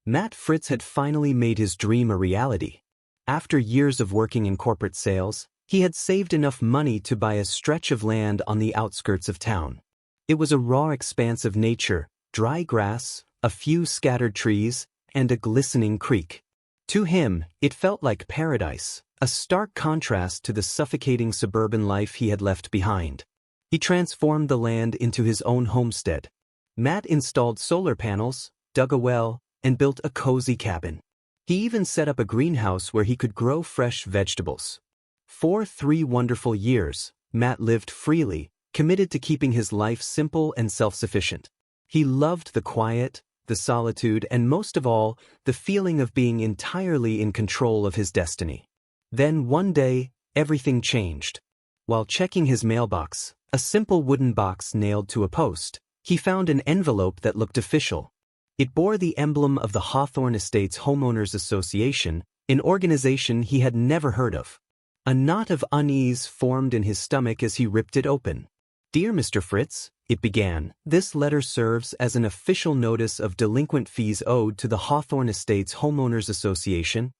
Matt Fritz had finally made his dream a reality. After years of working in corporate sales, he had saved enough money to buy a stretch of land on the outskirts of town. It was a raw expanse of nature, dry grass, a few scattered trees, and a glistening creek. To him, it felt like paradise, a stark contrast to the suffocating suburban life he had left behind. He transformed the land into his own homestead. Matt installed solar panels, dug a well, and built a cozy cabin. He even set up a greenhouse where he could grow fresh vegetables. For 3 wonderful years, Matt lived freely, committed to keeping his life simple and self-sufficient. He loved the quiet, the solitude, and most of all, the feeling of being entirely in control of his destiny. Then one day, everything changed. While checking his mailbox, a simple wooden box nailed to a post, he found an envelope that looked official. It bore the emblem of the Hawthorne Estates Homeowners Association, an organization he had never heard of. A knot of unease formed in his stomach as he ripped it open. "Dear Mr. Fritz," it began, "this letter serves as an official notice of delinquent fees owed to the Hawthorne Estates Homeowners Association."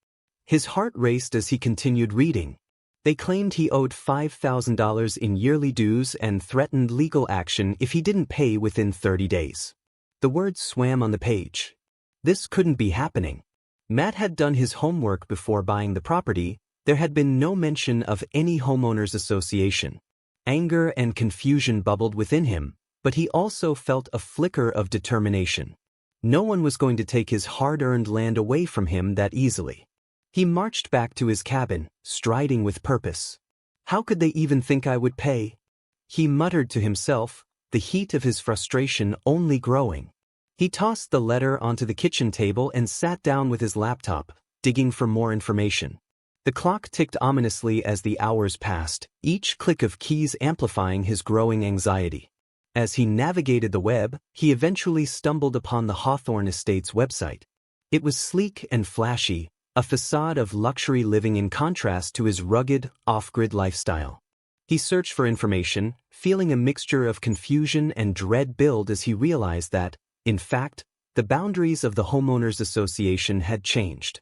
His heart raced as he continued reading. They claimed he owed $5,000 in yearly dues and threatened legal action if he didn't pay within 30 days. The words swam on the page. This couldn't be happening. Matt had done his homework before buying the property. There had been no mention of any homeowners association. Anger and confusion bubbled within him, but he also felt a flicker of determination. No one was going to take his hard-earned land away from him that easily. He marched back to his cabin, striding with purpose. "How could they even think I would pay?" he muttered to himself, the heat of his frustration only growing. He tossed the letter onto the kitchen table and sat down with his laptop, digging for more information. The clock ticked ominously as the hours passed, each click of keys amplifying his growing anxiety. As he navigated the web, he eventually stumbled upon the Hawthorne Estates website. It was sleek and flashy, a facade of luxury living in contrast to his rugged, off-grid lifestyle. He searched for information, feeling a mixture of confusion and dread build as he realized that, in fact, the boundaries of the homeowners association had changed.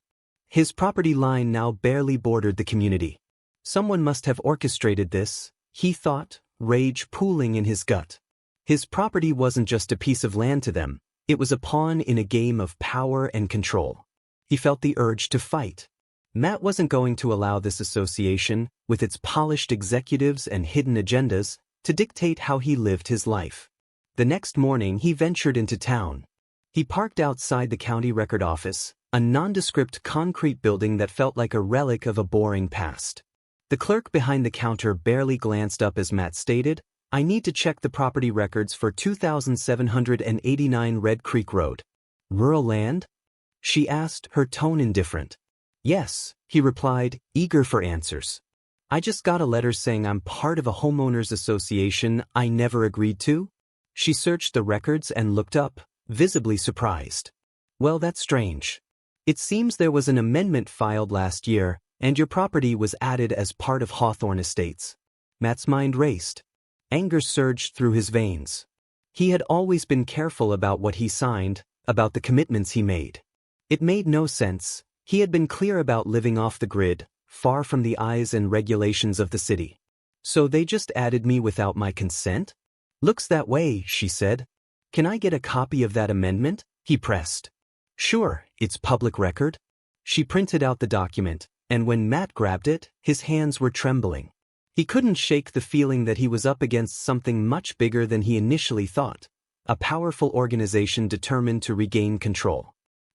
His property line now barely bordered the community. Someone must have orchestrated this, he thought, rage pooling in his gut. His property wasn't just a piece of land to them, it was a pawn in a game of power and control. He felt the urge to fight. Matt wasn't going to allow this association, with its polished executives and hidden agendas, to dictate how he lived his life. The next morning he ventured into town. He parked outside the county record office, a nondescript concrete building that felt like a relic of a boring past. The clerk behind the counter barely glanced up as Matt stated, "I need to check the property records for 2789 Red Creek Road." "Rural land?" she asked, her tone indifferent. "Yes," he replied, eager for answers. "I just got a letter saying I'm part of a homeowners association I never agreed to." She searched the records and looked up, visibly surprised. "Well, that's strange. It seems there was an amendment filed last year, and your property was added as part of Hawthorne Estates." Matt's mind raced. Anger surged through his veins. He had always been careful about what he signed, about the commitments he made. It made no sense. He had been clear about living off the grid, far from the eyes and regulations of the city. "So they just added me without my consent?" "Looks that way," she said. "Can I get a copy of that amendment?" he pressed. "Sure, it's public record." She printed out the document, and when Matt grabbed it, his hands were trembling. He couldn't shake the feeling that he was up against something much bigger than he initially thought, a powerful organization determined to regain control.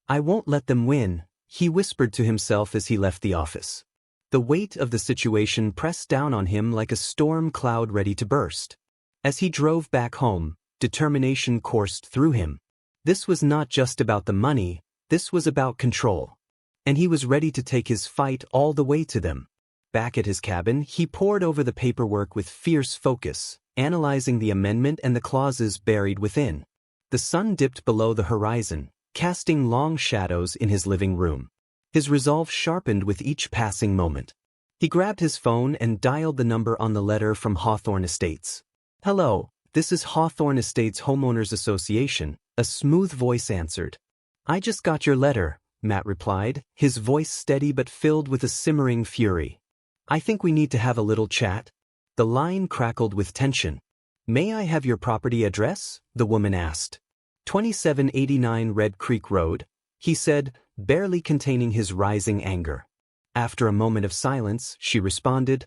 "I won't let them win," he whispered to himself as he left the office. The weight of the situation pressed down on him like a storm cloud ready to burst. As he drove back home, determination coursed through him. This was not just about the money, this was about control. And he was ready to take his fight all the way to them. Back at his cabin, he pored over the paperwork with fierce focus, analyzing the amendment and the clauses buried within. The sun dipped below the horizon, casting long shadows in his living room. His resolve sharpened with each passing moment. He grabbed his phone and dialed the number on the letter from Hawthorne Estates. "Hello, this is Hawthorne Estates Homeowners Association," a smooth voice answered. I just got your letter, Matt replied, his voice steady but filled with a simmering fury. I think we need to have a little chat. The line crackled with tension. May I have your property address? The woman asked. 2789 Red Creek Road, he said, barely containing his rising anger. After a moment of silence, she responded,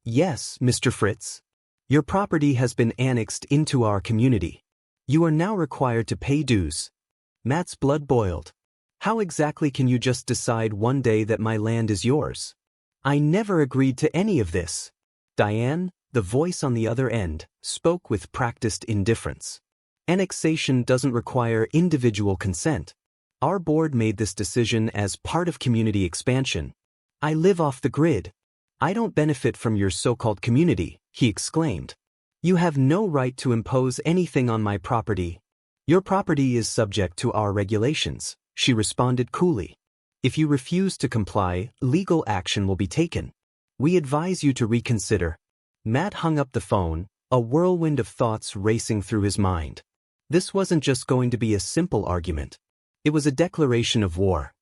Yes, Mr. Fritz. Your property has been annexed into our community. You are now required to pay dues. Matt's blood boiled. How exactly can you just decide one day that my land is yours? I never agreed to any of this. Diane, the voice on the other end, spoke with practiced indifference. Annexation doesn't require individual consent. Our board made this decision as part of community expansion. I live off the grid. I don't benefit from your so-called community, he exclaimed. You have no right to impose anything on my property. Your property is subject to our regulations, she responded coolly. If you refuse to comply, legal action will be taken. We advise you to reconsider. Matt hung up the phone, a whirlwind of thoughts racing through his mind. This wasn't just going to be a simple argument. It was a declaration of war.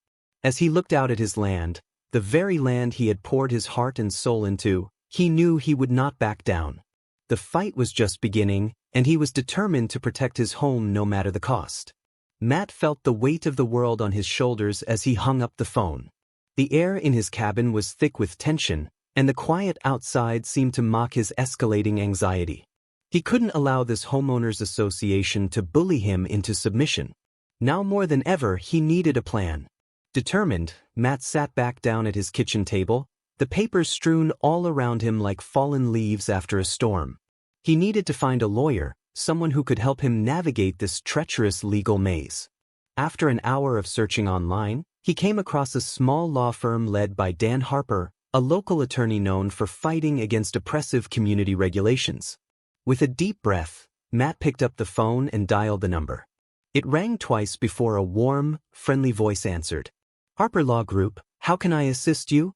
As he looked out at his land, the very land he had poured his heart and soul into, he knew he would not back down. The fight was just beginning, and he was determined to protect his home no matter the cost. Matt felt the weight of the world on his shoulders as he hung up the phone. The air in his cabin was thick with tension, and the quiet outside seemed to mock his escalating anxiety. He couldn't allow this homeowners association to bully him into submission. Now more than ever, he needed a plan. Determined, Matt sat back down at his kitchen table, the papers strewn all around him like fallen leaves after a storm. He needed to find a lawyer, someone who could help him navigate this treacherous legal maze. After an hour of searching online, he came across a small law firm led by Dan Harper, a local attorney known for fighting against oppressive community regulations. With a deep breath, Matt picked up the phone and dialed the number. It rang twice before a warm, friendly voice answered. Harper Law Group, how can I assist you?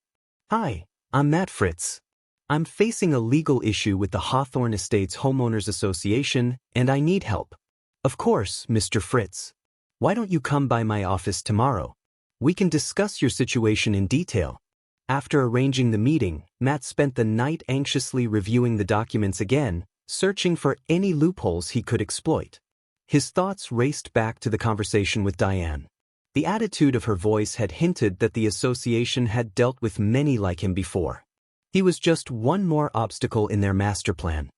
Hi, I'm Matt Fritz. I'm facing a legal issue with the Hawthorne Estates Homeowners Association, and I need help. Of course, Mr. Fritz. Why don't you come by my office tomorrow? We can discuss your situation in detail. After arranging the meeting, Matt spent the night anxiously reviewing the documents again, searching for any loopholes he could exploit. His thoughts raced back to the conversation with Diane. The attitude of her voice had hinted that the association had dealt with many like him before. He was just one more obstacle in their master plan.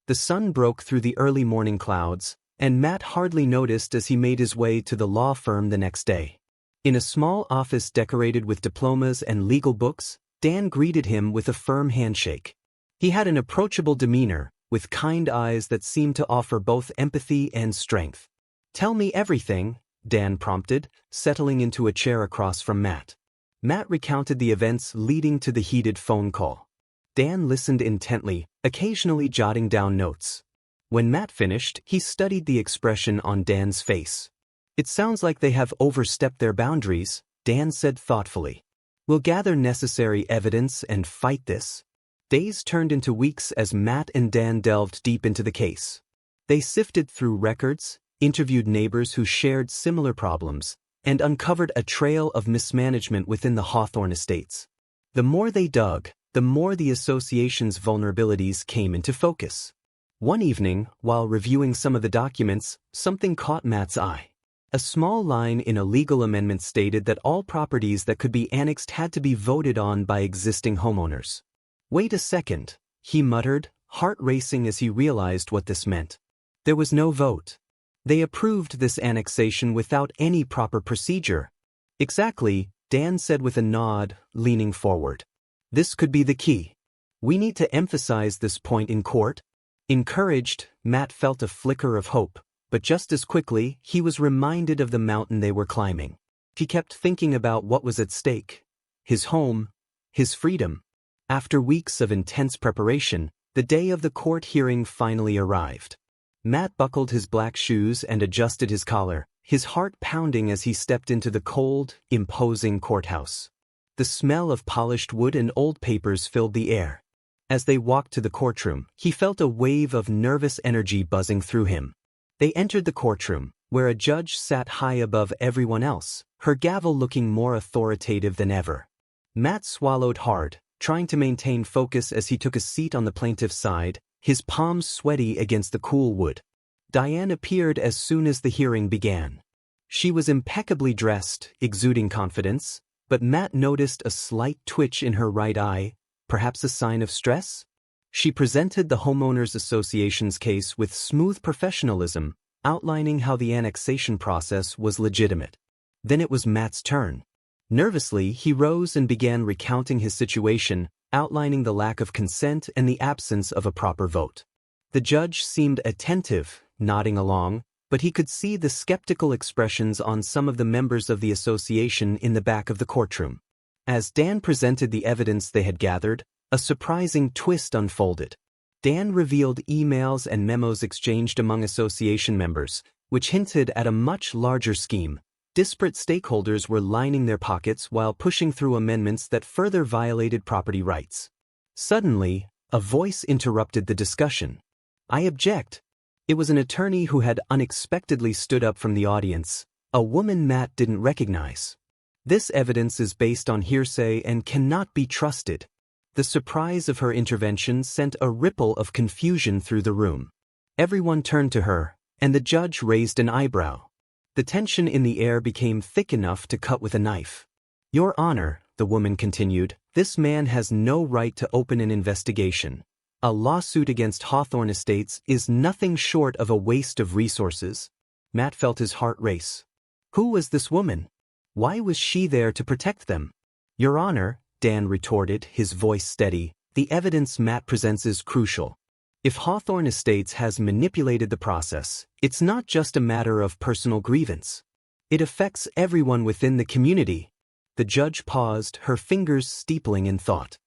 The sun broke through the early morning clouds, and Matt hardly noticed as he made his way to the law firm the next day. In a small office decorated with diplomas and legal books, Dan greeted him with a firm handshake. He had an approachable demeanor, with kind eyes that seemed to offer both empathy and strength. Tell me everything, Dan prompted, settling into a chair across from Matt. Matt recounted the events leading to the heated phone call. Dan listened intently, occasionally jotting down notes. When Matt finished, he studied the expression on Dan's face. It sounds like they have overstepped their boundaries, Dan said thoughtfully. We'll gather necessary evidence and fight this. Days turned into weeks as Matt and Dan delved deep into the case. They sifted through records, interviewed neighbors who shared similar problems, and uncovered a trail of mismanagement within the Hawthorne Estates. The more they dug, the more the association's vulnerabilities came into focus. One evening, while reviewing some of the documents, something caught Matt's eye. A small line in a legal amendment stated that all properties that could be annexed had to be voted on by existing homeowners. Wait a second, he muttered, heart racing as he realized what this meant. There was no vote. They approved this annexation without any proper procedure. Exactly, Dan said with a nod, leaning forward. This could be the key. We need to emphasize this point in court. Encouraged, Matt felt a flicker of hope, but just as quickly, he was reminded of the mountain they were climbing. He kept thinking about what was at stake. His home, his freedom. After weeks of intense preparation, the day of the court hearing finally arrived. Matt buckled his black shoes and adjusted his collar, his heart pounding as he stepped into the cold, imposing courthouse. The smell of polished wood and old papers filled the air. As they walked to the courtroom, he felt a wave of nervous energy buzzing through him. They entered the courtroom, where a judge sat high above everyone else, her gavel looking more authoritative than ever. Matt swallowed hard, trying to maintain focus as he took a seat on the plaintiff's side, his palms sweaty against the cool wood. Diane appeared as soon as the hearing began. She was impeccably dressed, exuding confidence, but Matt noticed a slight twitch in her right eye, perhaps a sign of stress? She presented the Homeowners Association's case with smooth professionalism, outlining how the annexation process was legitimate. Then it was Matt's turn. Nervously, he rose and began recounting his situation, outlining the lack of consent and the absence of a proper vote. The judge seemed attentive, nodding along, but he could see the skeptical expressions on some of the members of the association in the back of the courtroom. As Dan presented the evidence they had gathered, a surprising twist unfolded. Dan revealed emails and memos exchanged among association members, which hinted at a much larger scheme. Disparate stakeholders were lining their pockets while pushing through amendments that further violated property rights. Suddenly, a voice interrupted the discussion. "I object." It was an attorney who had unexpectedly stood up from the audience, a woman Matt didn't recognize. "This evidence is based on hearsay and cannot be trusted." The surprise of her intervention sent a ripple of confusion through the room. Everyone turned to her, and the judge raised an eyebrow. The tension in the air became thick enough to cut with a knife. "Your Honor," the woman continued, "this man has no right to open an investigation. A lawsuit against Hawthorne Estates is nothing short of a waste of resources." Matt felt his heart race. Who was this woman? Why was she there to protect them? "Your Honor," Dan retorted, his voice steady, "the evidence Matt presents is crucial. If Hawthorne Estates has manipulated the process, it's not just a matter of personal grievance. It affects everyone within the community." The judge paused, her fingers steepling in thought.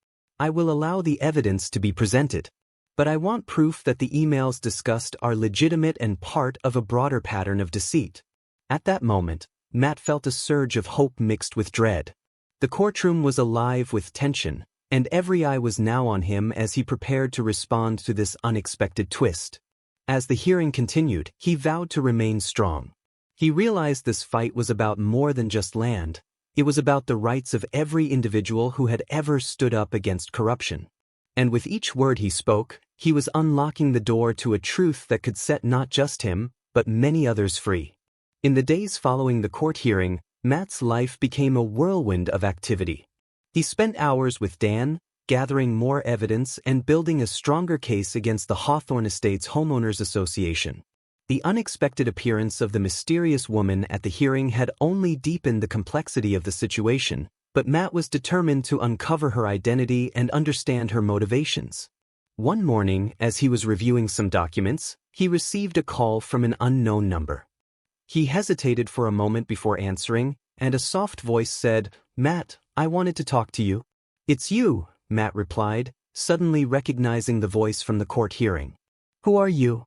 "I will allow the evidence to be presented. But I want proof that the emails discussed are legitimate and part of a broader pattern of deceit." At that moment, Matt felt a surge of hope mixed with dread. The courtroom was alive with tension, and every eye was now on him as he prepared to respond to this unexpected twist. As the hearing continued, he vowed to remain strong. He realized this fight was about more than just land. It was about the rights of every individual who had ever stood up against corruption. And with each word he spoke, he was unlocking the door to a truth that could set not just him, but many others free. In the days following the court hearing, Matt's life became a whirlwind of activity. He spent hours with Dan, gathering more evidence and building a stronger case against the Hawthorne Estates Homeowners Association. The unexpected appearance of the mysterious woman at the hearing had only deepened the complexity of the situation, but Matt was determined to uncover her identity and understand her motivations. One morning, as he was reviewing some documents, he received a call from an unknown number. He hesitated for a moment before answering, and a soft voice said, "Matt, I wanted to talk to you." "It's you," Matt replied, suddenly recognizing the voice from the court hearing. "Who are you?"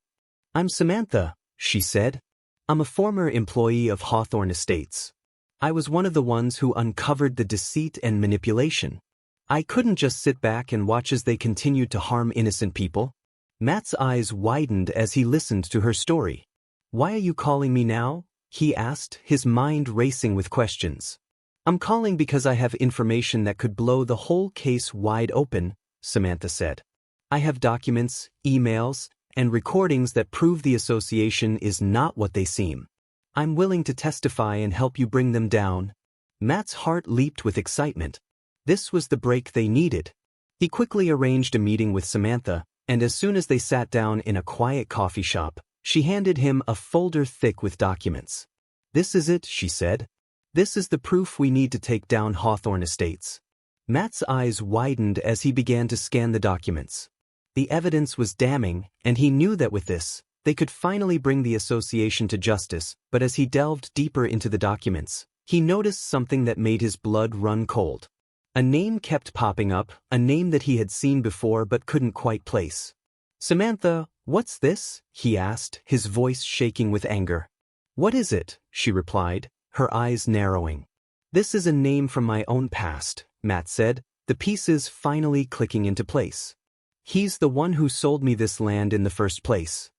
"I'm Samantha," she said. "I'm a former employee of Hawthorne Estates. I was one of the ones who uncovered the deceit and manipulation. I couldn't just sit back and watch as they continued to harm innocent people." Matt's eyes widened as he listened to her story. "Why are you calling me now?" he asked, his mind racing with questions. "I'm calling because I have information that could blow the whole case wide open," Samantha said. "I have documents, emails, and recordings that prove the association is not what they seem. I'm willing to testify and help you bring them down." Matt's heart leaped with excitement. This was the break they needed. He quickly arranged a meeting with Samantha, and as soon as they sat down in a quiet coffee shop, she handed him a folder thick with documents. "This is it," she said. "This is the proof we need to take down Hawthorne Estates." Matt's eyes widened as he began to scan the documents. The evidence was damning, and he knew that with this, they could finally bring the association to justice, but as he delved deeper into the documents, he noticed something that made his blood run cold. A name kept popping up, a name that he had seen before but couldn't quite place. "Samantha, what's this?" he asked, his voice shaking with anger. "What is it?" she replied, her eyes narrowing. "This is a name from my own past," Matt said, the pieces finally clicking into place. "He's the one who sold me this land in the first place.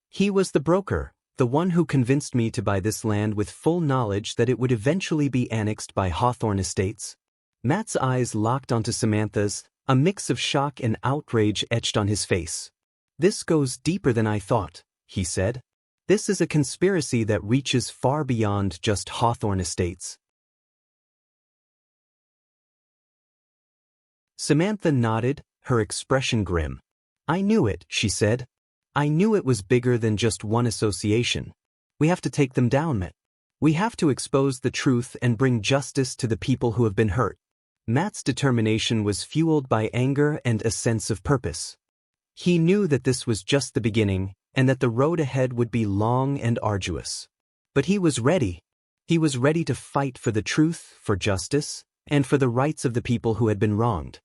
He was the broker, The one who convinced me to buy this land with full knowledge that it would eventually be annexed by Hawthorne Estates. Matt's eyes locked onto Samantha's, a mix of shock and outrage etched on his face. This goes deeper than I thought, he said. This is a conspiracy that reaches far beyond just Hawthorne Estates. Samantha nodded, her expression grim. I knew it, she said. I knew it was bigger than just one association. We have to take them down, Matt. We have to expose the truth and bring justice to the people who have been hurt. Matt's determination was fueled by anger and a sense of purpose. He knew that this was just the beginning, and that the road ahead would be long and arduous. But he was ready. He was ready to fight for the truth, for justice, and for the rights of the people who had been wronged.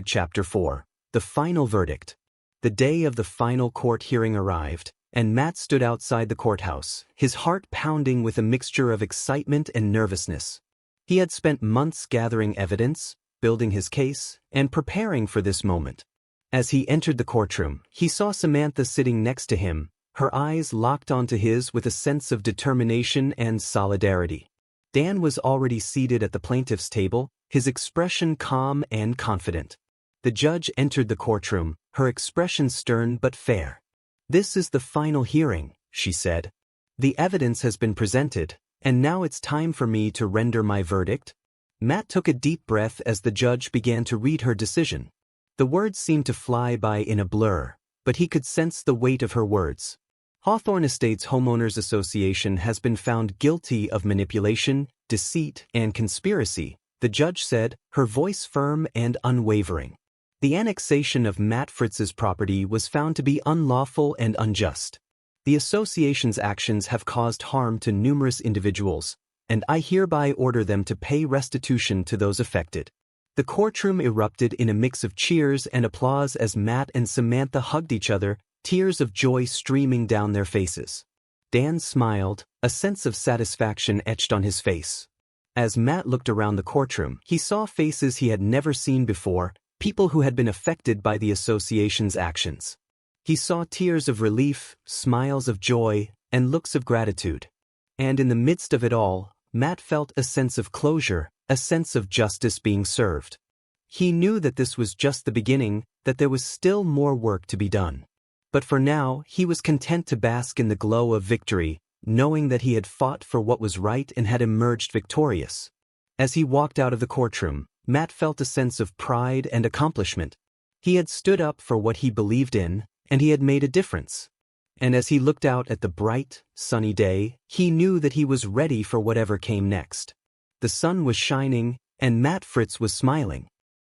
Chapter 4. The final verdict. The day of the final court hearing arrived, and Matt stood outside the courthouse, his heart pounding with a mixture of excitement and nervousness. He had spent months gathering evidence, building his case, and preparing for this moment. As he entered the courtroom, he saw Samantha sitting next to him, her eyes locked onto his with a sense of determination and solidarity. Dan was already seated at the plaintiff's table, his expression calm and confident. The judge entered the courtroom, her expression stern but fair. This is the final hearing, she said. The evidence has been presented, and now it's time for me to render my verdict. Matt took a deep breath as the judge began to read her decision. The words seemed to fly by in a blur, but he could sense the weight of her words. Hawthorne Estates Homeowners Association has been found guilty of manipulation, deceit, and conspiracy, the judge said, her voice firm and unwavering. The annexation of Matt Fritz's property was found to be unlawful and unjust. The association's actions have caused harm to numerous individuals, and I hereby order them to pay restitution to those affected. The courtroom erupted in a mix of cheers and applause as Matt and Samantha hugged each other, tears of joy streaming down their faces. Dan smiled, a sense of satisfaction etched on his face. As Matt looked around the courtroom, he saw faces he had never seen before, people who had been affected by the association's actions. He saw tears of relief, smiles of joy, and looks of gratitude. And in the midst of it all, Matt felt a sense of closure, a sense of justice being served. He knew that this was just the beginning, that there was still more work to be done. But for now, he was content to bask in the glow of victory, knowing that he had fought for what was right and had emerged victorious. As he walked out of the courtroom, Matt felt a sense of pride and accomplishment. He had stood up for what he believed in, and he had made a difference. And as he looked out at the bright, sunny day, he knew that he was ready for whatever came next. The sun was shining, and Matt Fritz was smiling.